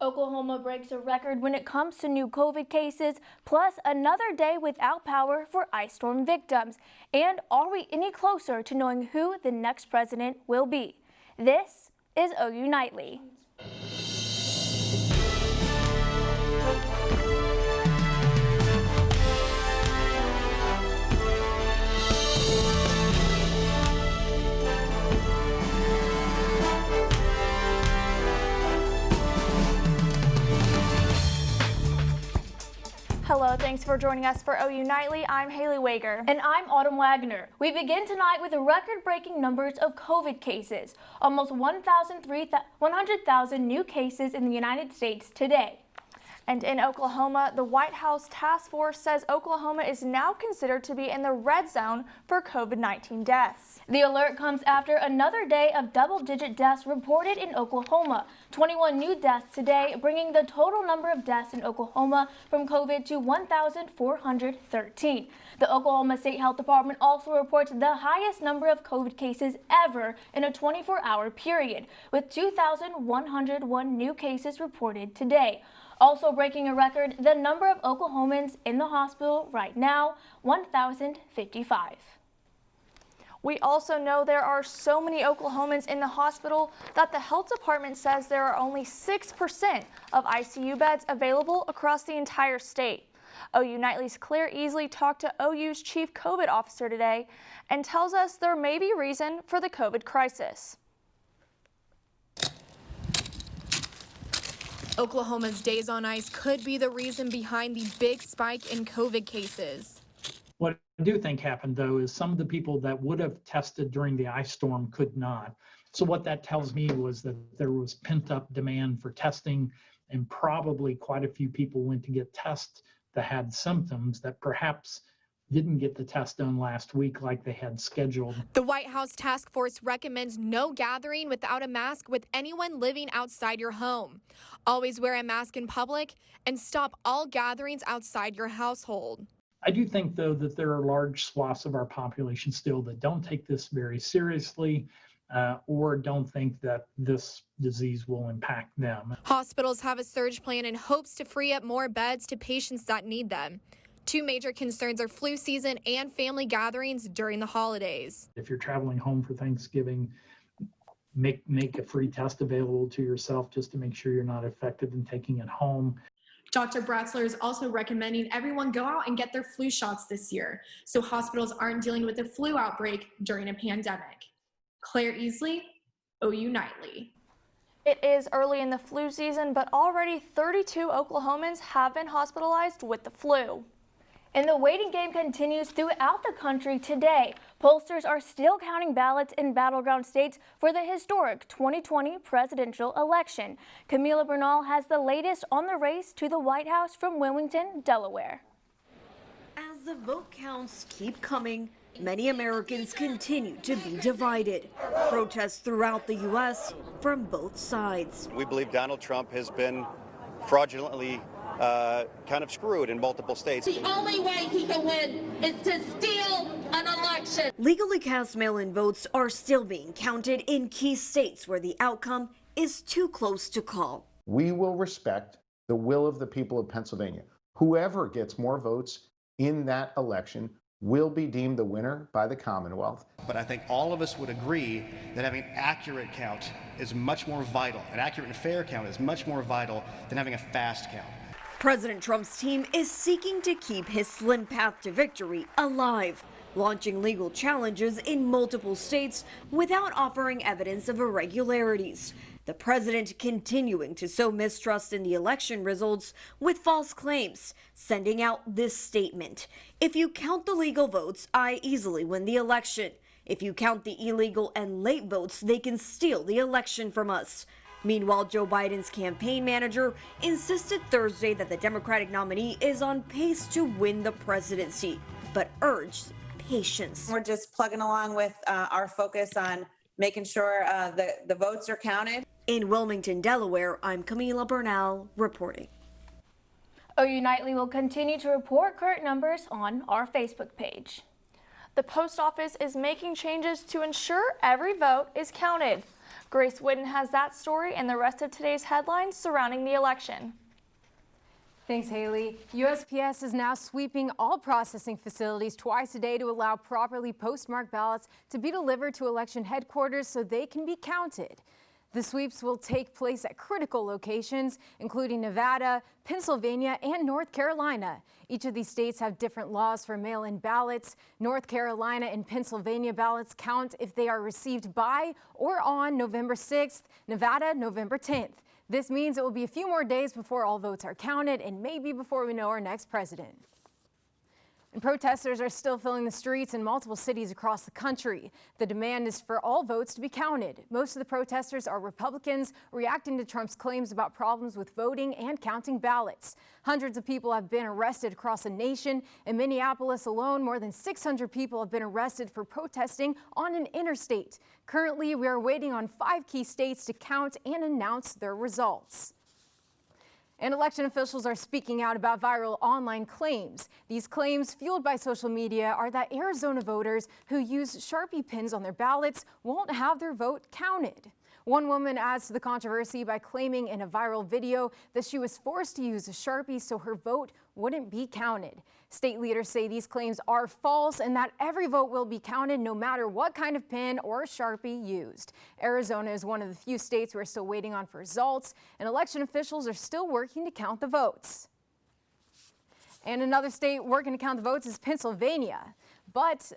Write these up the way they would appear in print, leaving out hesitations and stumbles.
Oklahoma breaks a record when it comes to new COVID cases, plus another day without power for ice storm victims. And are we any closer to knowing who the next president will be? This is OU Nightly. Hello, thanks for joining us for OU Nightly. I'm Haley Weger. And I'm Waggoner. We begin tonight with record-breaking numbers of COVID cases. Almost 100,000 new cases in the United States today. And in Oklahoma, the White House task force says Oklahoma is now considered to be in the red zone for COVID-19 deaths. The alert comes after another day of double-digit deaths reported in Oklahoma. 21 new deaths today, bringing the total number of deaths in Oklahoma from COVID to 1,413. The Oklahoma State Health Department also reports the highest number of COVID cases ever in a 24-hour period, with 2,101 new cases reported today. Also breaking a record, the number of Oklahomans in the hospital right now, 1,055. We also know there are so many Oklahomans in the hospital that the health department says there are only 6% of ICU beds available across the entire state. OU Nightly's Claire Easley talked to OU's chief COVID officer today and tells us there may be reason for the COVID crisis. Oklahoma's days on ice could be the reason behind the big spike in COVID cases. What I do think happened, though, is some of the people that would have tested during the ice storm could not. So what that tells me was that there was pent-up demand for testing, and probably quite a few people went to get tests that had symptoms that perhaps didn't get the test done last week like they had scheduled. The White House task force recommends no gathering without a mask with anyone living outside your home. Always wear a mask in public and stop all gatherings outside your household. I do think, though, that there are large swaths of our population still that don't take this very seriously or don't think that this disease will impact them. Hospitals have a surge plan in hopes to free up more beds to patients that need them. Two major concerns are flu season and family gatherings during the holidays. If you're traveling home for Thanksgiving, make a free test available to yourself just to make sure you're not affected and taking it home. Dr. Bratzler is also recommending everyone go out and get their flu shots this year so hospitals aren't dealing with a flu outbreak during a pandemic. Claire Easley, OU Nightly. It is early in the flu season, but already 32 Oklahomans have been hospitalized with the flu. And the waiting game continues throughout the country today. Pollsters are still counting ballots in battleground states for the historic 2020 presidential election. Camila Bernal has the latest on the race to the White House from Wilmington, Delaware. As the vote counts keep coming, many Americans continue to be divided. Protests throughout the U.S. from both sides. We believe Donald Trump has been fraudulently kind of screwed in multiple states. The only way he can win is to steal an election. Legally cast mail-in votes are still being counted in key states where the outcome is too close to call. We will respect the will of the people of Pennsylvania. Whoever gets more votes in that election will be deemed the winner by the Commonwealth. But I think all of us would agree that having an accurate count is much more vital. An accurate and fair count is much more vital than having a fast count. President Trump's team is seeking to keep his slim path to victory alive, launching legal challenges in multiple states without offering evidence of irregularities. The president continuing to sow mistrust in the election results with false claims, sending out this statement. If you count the legal votes, I easily win the election. If you count the illegal and late votes, they can steal the election from us. Meanwhile, Joe Biden's campaign manager insisted Thursday that the Democratic nominee is on pace to win the presidency, but urged patience. We're just plugging along with our focus on making sure the votes are counted. In Wilmington, Delaware, I'm Camila Bernal reporting. OU Nightly will continue to report current numbers on our Facebook page. The post office is making changes to ensure every vote is counted. Grace Whitten has that story and the rest of today's headlines surrounding the election. Thanks, Haley. USPS is now sweeping all processing facilities twice a day to allow properly postmarked ballots to be delivered to election headquarters so they can be counted. The sweeps will take place at critical locations, including Nevada, Pennsylvania, and North Carolina. Each of these states have different laws for mail-in ballots. North Carolina and Pennsylvania ballots count if they are received by or on November 6th, Nevada, November 10th. This means it will be a few more days before all votes are counted and maybe before we know our next president. And protesters are still filling the streets in multiple cities across the country. The demand is for all votes to be counted. Most of the protesters are Republicans reacting to Trump's claims about problems with voting and counting ballots. Hundreds of people have been arrested across the nation. In Minneapolis alone, more than 600 people have been arrested for protesting on an interstate. Currently, we are waiting on 5 key states to count and announce their results. And election officials are speaking out about viral online claims. These claims, fueled by social media, are that Arizona voters who use Sharpie pins on their ballots won't have their vote counted. One woman adds to the controversy by claiming in a viral video that she was forced to use a Sharpie so her vote wouldn't be counted. State leaders say these claims are false and that every vote will be counted no matter what kind of pin or Sharpie used. Arizona is one of the few states we're still waiting on for results, and election officials are still working to count the votes. And another state working to count the votes is Pennsylvania. But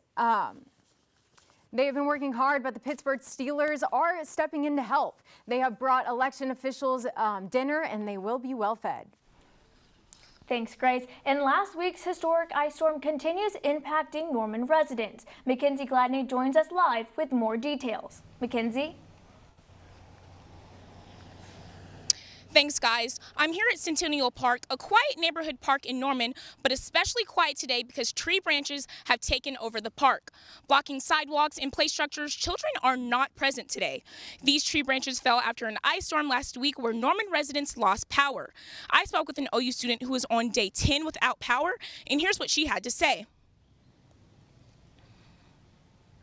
they have been working hard, but the Pittsburgh Steelers are stepping in to help. They have brought election officials dinner, and they will be well fed. Thanks, Grace. And last week's historic ice storm continues impacting Norman residents. McKenzie Gladney joins us live with more details. McKenzie? Thanks, guys. I'm here at Centennial Park, a quiet neighborhood park in Norman, but especially quiet today because tree branches have taken over the park. Blocking sidewalks and play structures, children are not present today. These tree branches fell after an ice storm last week where Norman residents lost power. I spoke with an OU student who was on day 10 without power, and here's what she had to say.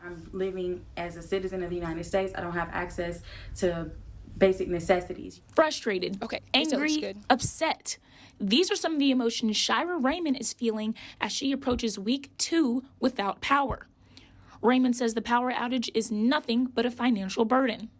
I'm living as a citizen of the United States. I don't have access to basic necessities. Frustrated, angry, upset. These are some of the emotions Shira Raymond is feeling as she approaches week 2 without power. Raymond says the power outage is nothing but a financial burden.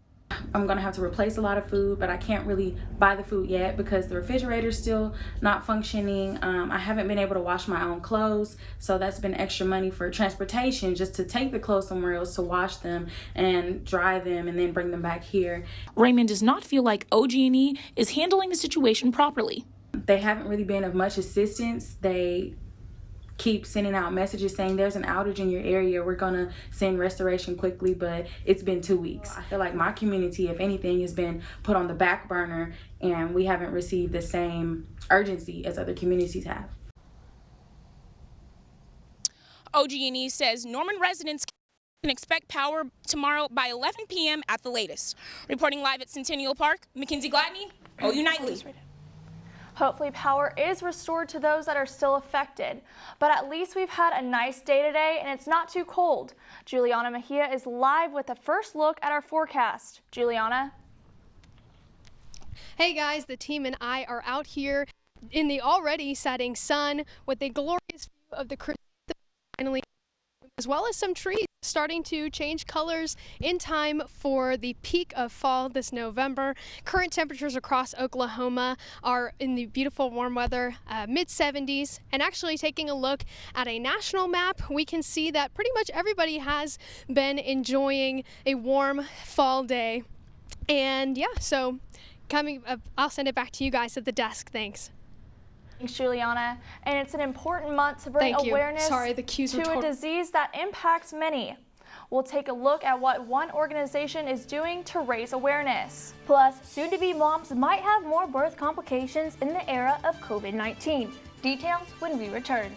I'm going to have to replace a lot of food, but I can't really buy the food yet because the refrigerator's still not functioning. I haven't been able to wash my own clothes, so that's been extra money for transportation just to take the clothes somewhere else to wash them and dry them and then bring them back here. Raymond does not feel like OG&E is handling the situation properly. They haven't really been of much assistance. They keep sending out messages saying there's an outage in your area, we're gonna send restoration quickly, but it's been 2 weeks. I feel like my community, if anything, has been put on the back burner and we haven't received the same urgency as other communities have. OG&E says Norman residents can expect power tomorrow by 11 p.m. at the latest. Reporting live at Centennial Park, McKenzie Gladney, OU Nightly. Hopefully power is restored to those that are still affected. But at least we've had a nice day today and it's not too cold. Juliana Mejia is live with a first look at our forecast. Juliana? Hey guys, the team and I are out here in the already setting sun with a glorious view of the Christmas finally, as well as some trees starting to change colors in time for the peak of fall this November. Current temperatures across Oklahoma are in the beautiful warm weather, mid-70s. And actually taking a look at a national map, we can see that pretty much everybody has been enjoying a warm fall day. And yeah, so coming up, I'll send it back to you guys at the desk. Thanks. Thanks, Juliana. And it's an important month to bring awareness to a disease that impacts many. We'll take a look at what one organization is doing to raise awareness. Plus, soon-to-be moms might have more birth complications in the era of COVID-19. Details when we return.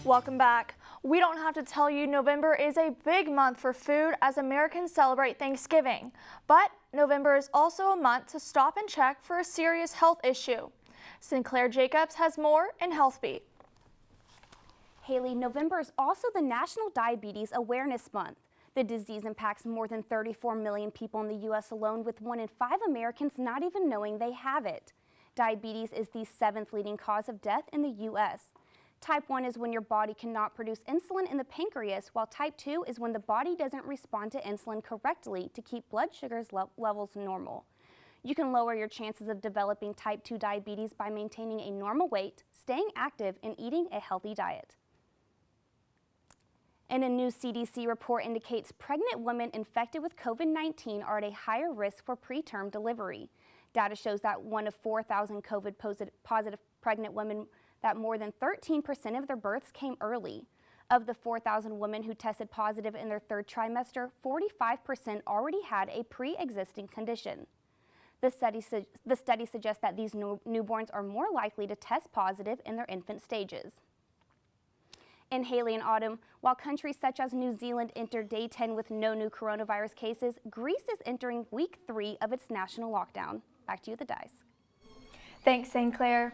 Welcome back. We don't have to tell you November is a big month for food as Americans celebrate Thanksgiving. But November is also a month to stop and check for a serious health issue. Sinclaire Jacobs has more in Health Beat. Haley, November is also the National Diabetes Awareness Month. The disease impacts more than 34 million people in the U.S. alone, with 1 in 5 Americans not even knowing they have it. Diabetes is the 7th leading cause of death in the U.S. Type 1 is when your body cannot produce insulin in the pancreas, while type 2 is when the body doesn't respond to insulin correctly to keep blood sugars levels normal. You can lower your chances of developing type 2 diabetes by maintaining a normal weight, staying active, and eating a healthy diet. And a new CDC report indicates pregnant women infected with COVID-19 are at a higher risk for preterm delivery. Data shows that 1 of 4,000 COVID-positive pregnant women, that more than 13% of their births came early. Of the 4,000 women who tested positive in their 3rd trimester, 45% already had a pre-existing condition. The study suggests that these newborns are more likely to test positive in their infant stages. In Haley and Autumn, while countries such as New Zealand entered day 10 with no new coronavirus cases, Greece is entering week 3 of its national lockdown. Back to you at the desk. Thanks, Sinclaire.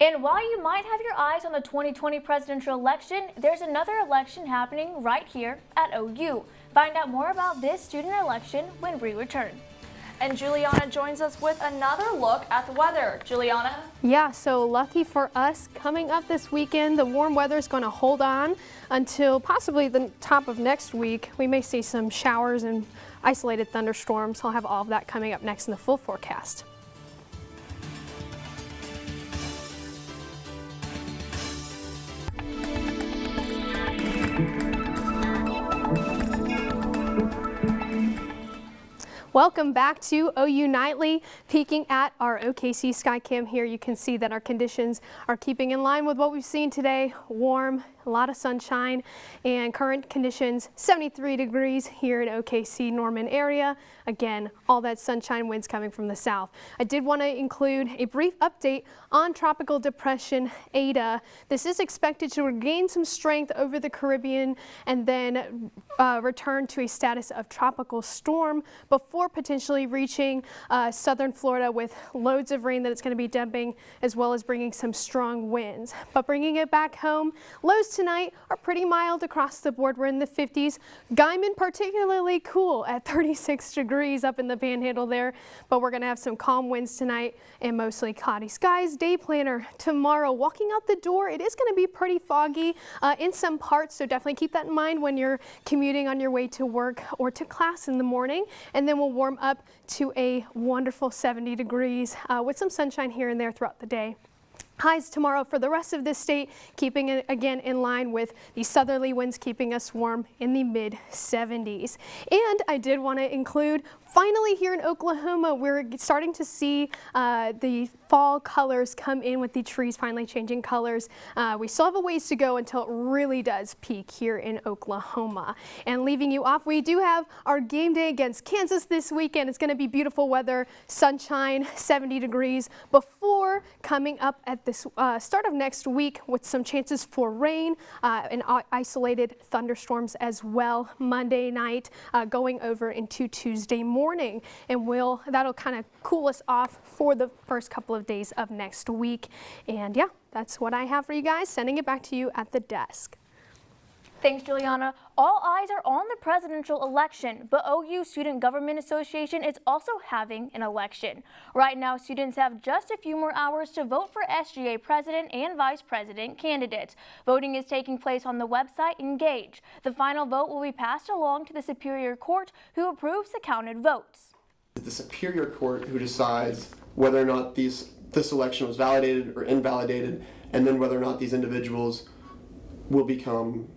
And while you might have your eyes on the 2020 presidential election, there's another election happening right here at OU. Find out more about this student election when we return. And Juliana joins us with another look at the weather. Juliana? Yeah, so lucky for us, coming up this weekend, the warm weather is going to hold on until possibly the top of next week. We may see some showers and isolated thunderstorms. I'll have all of that coming up next in the full forecast. Welcome back to OU Nightly. Peeking at our OKC Skycam here, you can see that our conditions are keeping in line with what we've seen today. Warm, a lot of sunshine, and current conditions 73 degrees here in OKC Norman area. Again, all that sunshine, winds coming from the south. I did want to include a brief update on Tropical Depression Ada. This is expected to regain some strength over the Caribbean and then return to a status of tropical storm before potentially reaching southern Florida with loads of rain that it's going to be dumping, as well as bringing some strong winds. But bringing it back home, lows tonight are pretty mild across the board. We're in the 50s. Guyman particularly cool at 36 degrees up in the panhandle there, but we're going to have some calm winds tonight and mostly cloudy skies. Day planner tomorrow, walking out the door, it is going to be pretty foggy in some parts, so definitely keep that in mind when you're commuting on your way to work or to class in the morning. And then we'll warm up to a wonderful 70 degrees with some sunshine here and there throughout the day. Highs tomorrow for the rest of this state, keeping it again in line with the southerly winds, keeping us warm in the mid 70s. And I did want to include, finally here in Oklahoma, we're starting to see the fall colors come in with the trees finally changing colors. We still have a ways to go until it really does peak here in Oklahoma. And leaving you off, we do have our game day against Kansas this weekend. It's going to be beautiful weather, sunshine, 70 degrees before coming up at the start of next week with some chances for rain and isolated thunderstorms as well Monday night going over into Tuesday morning. And that'll kind of cool us off for the first couple of days of next week. And yeah, that's what I have for you guys. Sending it back to you at the desk. Thanks, Juliana. All eyes are on the presidential election, but OU Student Government Association is also having an election. Right now, students have just a few more hours to vote for SGA president and vice president candidates. Voting is taking place on the website Engage. The final vote will be passed along to the Superior Court, who approves the counted votes. It's the Superior Court who decides whether or not this election was validated or invalidated, and then whether or not these individuals will become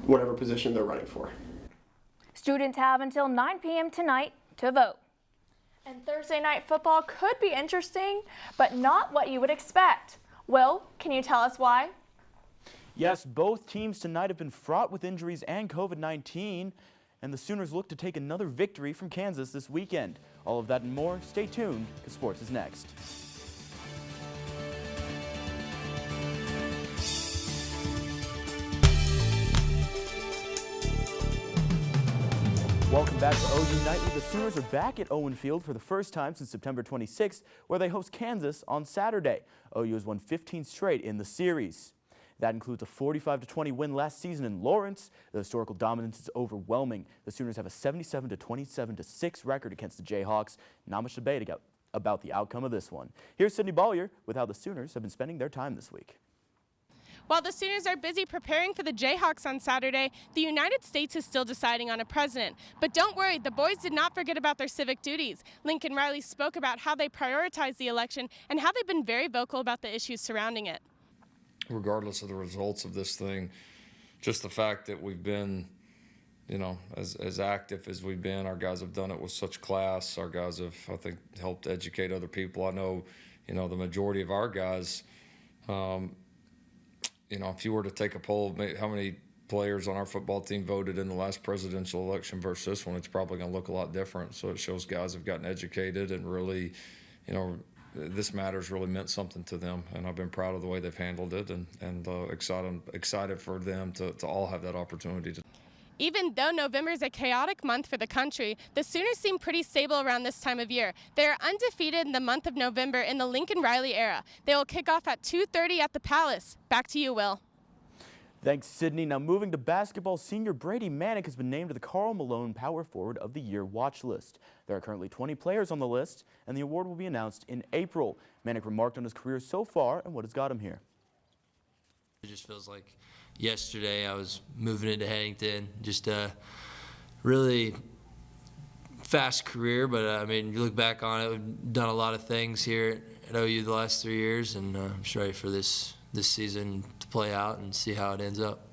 whatever position they're running for. Students have until 9 p.m. tonight to vote. And Thursday night football could be interesting, but not what you would expect. Will, can you tell us why? Yes, both teams tonight have been fraught with injuries and COVID-19, and the Sooners look to take another victory from Kansas this weekend. All of that and more, stay tuned, because sports is next. Welcome back to OU Nightly. The Sooners are back at Owen Field for the first time since September 26th, where they host Kansas on Saturday. OU has won 15 straight in the series. That includes a 45-20 win last season in Lawrence. The historical dominance is overwhelming. The Sooners have a 77-27-6 record against the Jayhawks. Not much debate about the outcome of this one. Here's Sydney Baulier with how the Sooners have been spending their time this week. While the Sooners are busy preparing for the Jayhawks on Saturday, the United States is still deciding on a president. But don't worry, the boys did not forget about their civic duties. Lincoln Riley spoke about how they prioritize the election and how they've been very vocal about the issues surrounding it. Regardless of the results of this thing, just the fact that we've been, you know, as active as we've been, our guys have done it with such class. Our guys have, I think, helped educate other people. I know, you know, the majority of our guys, you know, if you were to take a poll of how many players on our football team voted in the last presidential election versus this one, it's probably going to look a lot different. So it shows guys have gotten educated and really, you know, this matter's really meant something to them. And I've been proud of the way they've handled it and excited for them to all have that opportunity to. Even though November is a chaotic month for the country, the Sooners seem pretty stable around this time of year. They are undefeated in the month of November in the Lincoln Riley era. They will kick off at 2:30 at the Palace. Back to you, Will. Thanks, Sydney. Now moving to basketball, senior Brady Manick has been named to the Karl Malone Power Forward of the Year watch list. There are currently 20 players on the list, and the award will be announced in April. Manick remarked on his career so far and what has got him here. It just feels like yesterday I was moving into Headington, just a really fast career, but I mean, you look back on it, we've done a lot of things here at OU the last 3 years, and I'm just ready for this season to play out and see how it ends up.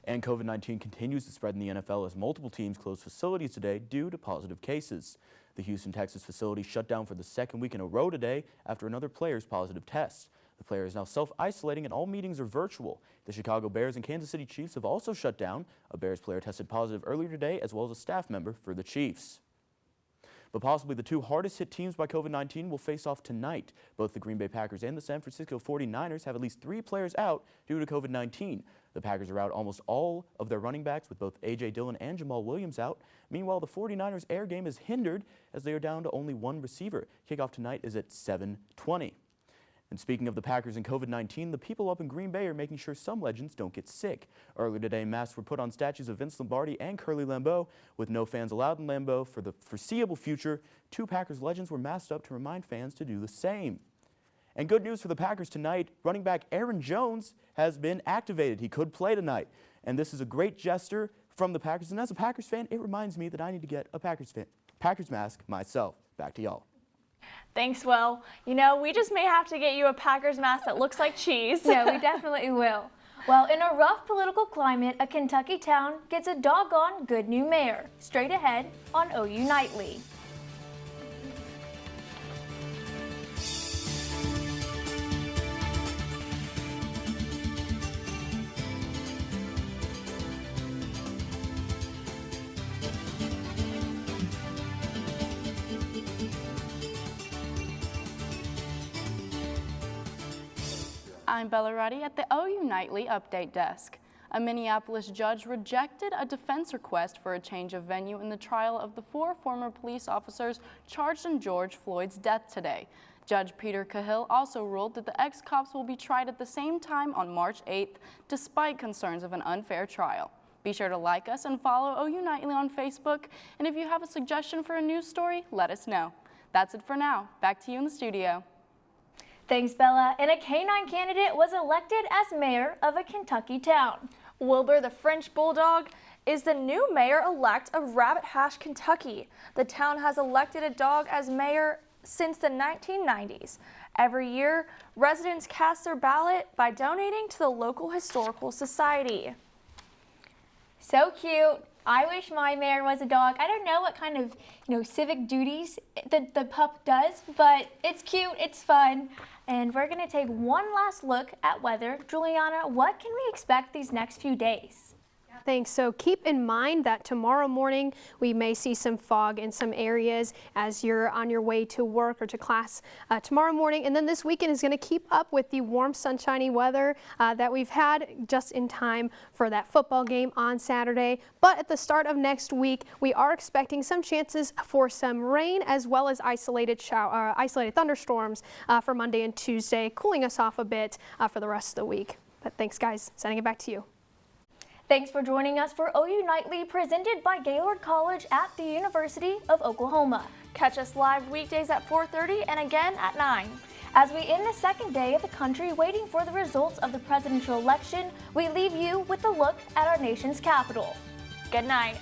And COVID-19 continues to spread in the NFL as multiple teams closed facilities today due to positive cases. The Houston, Texas facility shut down for the second week in a row today after another player's positive test. The player is now self-isolating and all meetings are virtual. The Chicago Bears and Kansas City Chiefs have also shut down. A Bears player tested positive earlier today, as well as a staff member for the Chiefs. But possibly the two hardest hit teams by COVID-19 will face off tonight. Both the Green Bay Packers and the San Francisco 49ers have at least 3 players out due to COVID-19. The Packers are out almost all of their running backs, with both A.J. Dillon and Jamal Williams out. Meanwhile, the 49ers' air game is hindered as they are down to only 1 receiver. Kickoff tonight is at 7:20. And speaking of the Packers and COVID-19, the people up in Green Bay are making sure some legends don't get sick. Earlier today, masks were put on statues of Vince Lombardi and Curly Lambeau. With no fans allowed in Lambeau for the foreseeable future, 2 Packers legends were masked up to remind fans to do the same. And good news for the Packers tonight, running back Aaron Jones has been activated. He could play tonight. And this is a great gesture from the Packers. And as a Packers fan, it reminds me that I need to get a Packers mask myself. Back to y'all. Thanks, Will. You know, we just may have to get you a Packers mask that looks like cheese. Yeah, we definitely will. Well, in a rough political climate, a Kentucky town gets a doggone good new mayor. Straight ahead on OU Nightly. I'm Bella Roddy at the OU Nightly Update Desk. A Minneapolis judge rejected a defense request for a change of venue in the trial of the 4 former police officers charged in George Floyd's death today. Judge Peter Cahill also ruled that the ex-cops will be tried at the same time on March 8th, despite concerns of an unfair trial. Be sure to like us and follow OU Nightly on Facebook, and if you have a suggestion for a news story, let us know. That's it for now. Back to you in the studio. Thanks, Bella. And a canine candidate was elected as mayor of a Kentucky town. Wilbur the French Bulldog is the new mayor-elect of Rabbit Hash, Kentucky. The town has elected a dog as mayor since the 1990s. Every year, residents cast their ballot by donating to the local historical society. So cute. I wish my mayor was a dog. I don't know what kind of, civic duties the pup does, but it's cute, it's fun. And we're gonna take one last look at weather. Juliana, what can we expect these next few days? Yeah, thanks. So keep in mind that tomorrow morning we may see some fog in some areas as you're on your way to work or to class tomorrow morning. And then this weekend is going to keep up with the warm, sunshiny weather that we've had just in time for that football game on Saturday. But at the start of next week, we are expecting some chances for some rain as well as isolated thunderstorms for Monday and Tuesday, cooling us off a bit for the rest of the week. But thanks, guys. Sending it back to you. Thanks for joining us for OU Nightly, presented by Gaylord College at the University of Oklahoma. Catch us live weekdays at 4:30 and again at 9. As we end the second day of the country waiting for the results of the presidential election, we leave you with a look at our nation's capital. Good night.